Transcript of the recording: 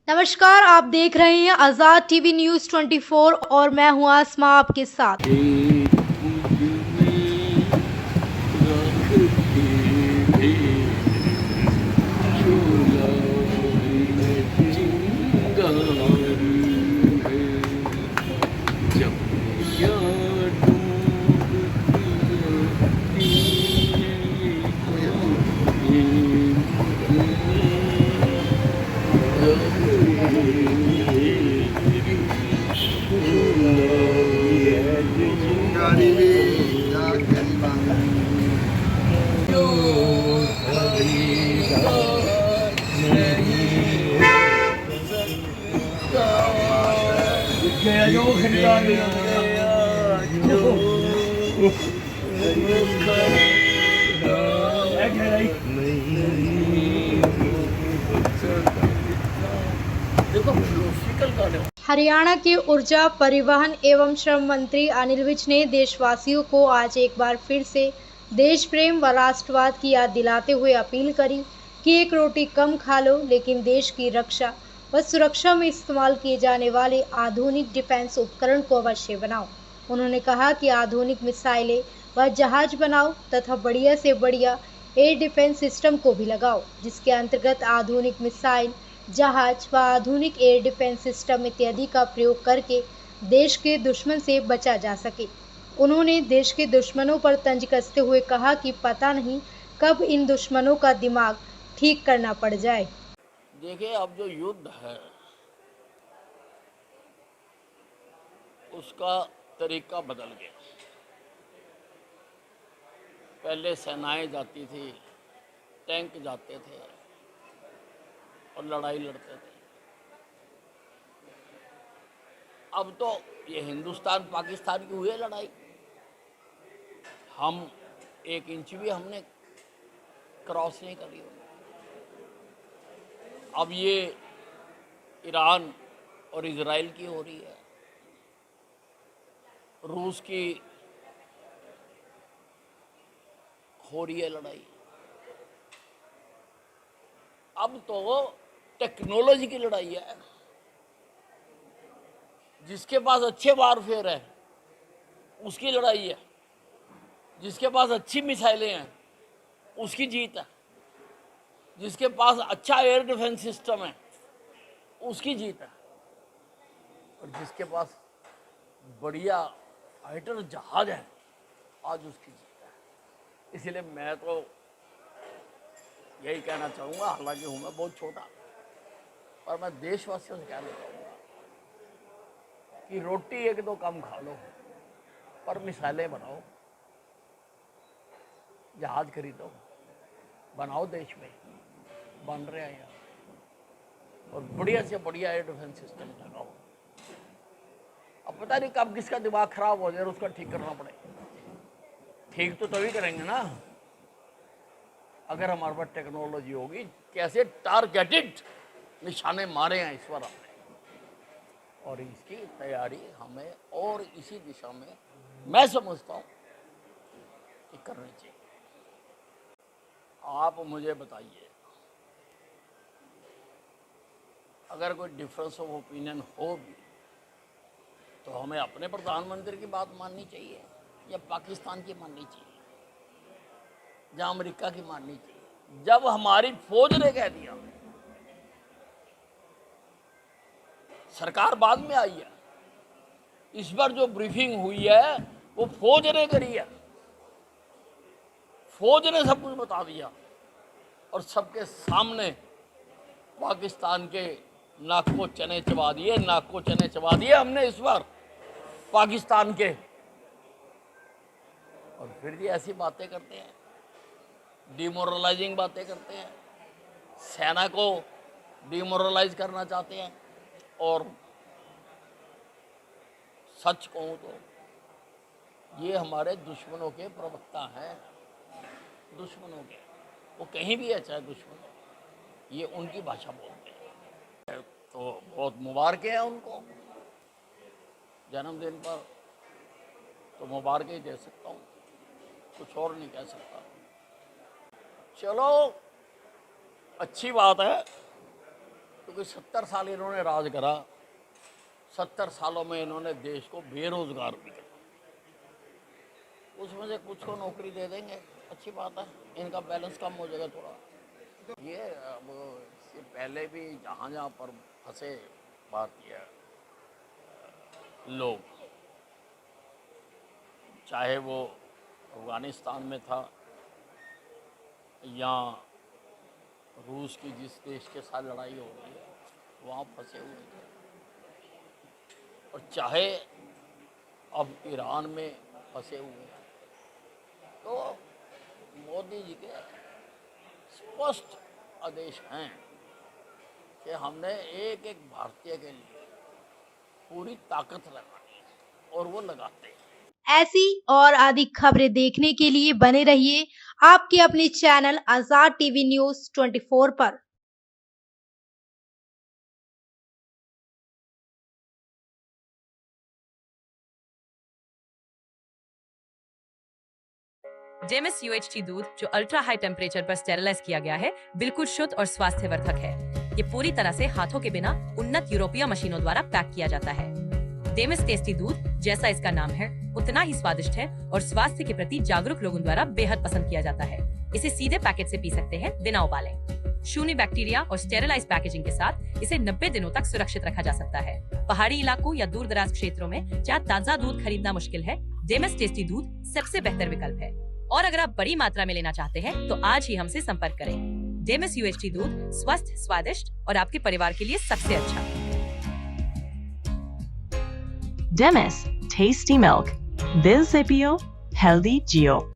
नमस्कार, आप देख रहे हैं आजाद टीवी न्यूज 24 और मैं हूं आसमा आपके साथ। हरियाणा के ऊर्जा, परिवहन एवं श्रम मंत्री अनिल विज ने देशवासियों को आज एक बार फिर से देश प्रेम व राष्ट्रवाद की याद दिलाते हुए अपील करी कि एक रोटी कम खा लो, लेकिन देश की रक्षा व सुरक्षा में इस्तेमाल किए जाने वाले आधुनिक डिफेंस उपकरण को अवश्य बनाओ। उन्होंने कहा कि आधुनिक मिसाइलें व जहाज बनाओ तथा बढ़िया से बढ़िया एयर डिफेंस सिस्टम को भी लगाओ, जिसके अंतर्गत आधुनिक मिसाइल, जहाज व आधुनिक एयर डिफेंस सिस्टम इत्यादि का प्रयोग करके देश के दुश्मन से बचा जा सके। उन्होंने देश के दुश्मनों पर तंज कसते हुए कहा कि पता नहीं कब इन दुश्मनों का दिमाग ठीक करना पड़ जाए। देखिए, अब जो युद्ध है उसका तरीका बदल गया। पहले सेनाएं जाती थी, टैंक जाते थे और लड़ाई लड़ते थे। अब तो ये हिंदुस्तान पाकिस्तान की हुई है लड़ाई। हम 1 इंच भी हमने क्रॉस नहीं करी। अब ये ईरान और इजराइल की हो रही है, रूस की हो रही है लड़ाई। अब तो टेक्नोलॉजी की लड़ाई है। जिसके पास अच्छे वारफेयर है उसकी लड़ाई है, जिसके पास अच्छी मिसाइलें हैं उसकी जीत है, जिसके पास अच्छा एयर डिफेंस सिस्टम है उसकी जीत है, और जिसके पास बढ़िया फाइटर जहाज है आज उसकी जीत है। इसलिए मैं तो यही कहना चाहूँगा, हालांकि हूँ मैं बहुत छोटा, पर मैं देशवासियों से कहना चाहूँगा कि रोटी 1-2 कम खा लो, पर मिसाइलें बनाओ, जहाज खरीदो, बनाओ, देश में बन रहे हैं यार, और बढ़िया से बढ़िया एयर डिफेंस सिस्टम लगाओ। अब पता नहीं कब किसका दिमाग खराब हो जाए और उसका ठीक करना पड़े। ठीक तो तभी करेंगे ना अगर हमारे पास टेक्नोलॉजी होगी। कैसे टारगेटेड निशाने मारे हैं इस बार हमने, और इसकी तैयारी हमें और इसी दिशा में मैं समझता हूँ कि करनी चाहिए। आप मुझे बताइए, अगर कोई डिफरेंस ऑफ ओपिनियन हो भी तो हमें अपने प्रधानमंत्री की बात माननी चाहिए या पाकिस्तान की माननी चाहिए या अमेरिका की माननी चाहिए? जब हमारी फौज ने कह दिया, सरकार बाद में आई है, इस बार जो ब्रीफिंग हुई है वो फौज ने करी है। फौज ने सब कुछ बता दिया और सबके सामने पाकिस्तान के नाक को चने चबा दिए, नाक को चने चबा दिए हमने इस बार पाकिस्तान के। और फिर भी ऐसी बातें करते हैं, डिमोरलाइजिंग बातें करते हैं, सेना को डिमोरलाइज करना चाहते हैं। और सच कहूँ तो ये हमारे दुश्मनों के प्रवक्ता हैं, दुश्मनों के, वो कहीं भी है चाहे दुश्मन, ये उनकी भाषा बोलते हैं। तो बहुत मुबारकें हैं उनको जन्मदिन पर, तो मुबारकें दे सकता हूँ, कुछ और नहीं कह सकता। चलो अच्छी बात है, तो क्योंकि 70 साल इन्होंने राज करा, 70 सालों में इन्होंने देश को बेरोजगार भी कर, उसमें से कुछ को नौकरी दे देंगे, अच्छी बात है, इनका बैलेंस कम हो जाएगा थोड़ा। ये अब इससे पहले भी जहाँ जहाँ पर फंसे भारतीय लोग, चाहे वो अफगानिस्तान में था या रूस की जिस देश के साथ लड़ाई हो रही है वहाँ फंसे हुए थे, और चाहे अब ईरान में फंसे हुए हैं। तो मोदी जी के स्पष्ट आदेश हैं कि हमने एक एक भारतीय के लिए पूरी ताकत लगानी है, और वो लगाते हैं। ऐसी और अधिक खबरें देखने के लिए बने रहिए आपके अपने चैनल आजाद टीवी न्यूज 24 पर। जेमिस UHT दूध जो अल्ट्रा हाई टेम्परेचर पर स्टेरिलाइज किया गया है, बिल्कुल शुद्ध और स्वास्थ्यवर्धक है। ये पूरी तरह से हाथों के बिना उन्नत यूरोपीय मशीनों द्वारा पैक किया जाता है। डेमिस टेस्टी दूध, जैसा इसका नाम है, उतना ही स्वादिष्ट है और स्वास्थ्य के प्रति जागरूक लोगों द्वारा बेहद पसंद किया जाता है। इसे सीधे पैकेट से पी सकते हैं बिना उबाले। शून्य बैक्टीरिया और स्टेरिलाइज पैकेजिंग के साथ इसे 90 दिनों तक सुरक्षित रखा जा सकता है। पहाड़ी इलाकों या दूर दराज क्षेत्रों में जहाँ ताजा दूध खरीदना मुश्किल है, डेमिस टेस्टी दूध सबसे बेहतर विकल्प है। और अगर आप बड़ी मात्रा में लेना चाहते हैं तो आज ही हमसे संपर्क करें। डेमिस UHT दूध स्वस्थ, स्वादिष्ट और आपके परिवार के लिए सबसे अच्छा। Demis Tasty Milk, Bill Zepio, Healthy Geo.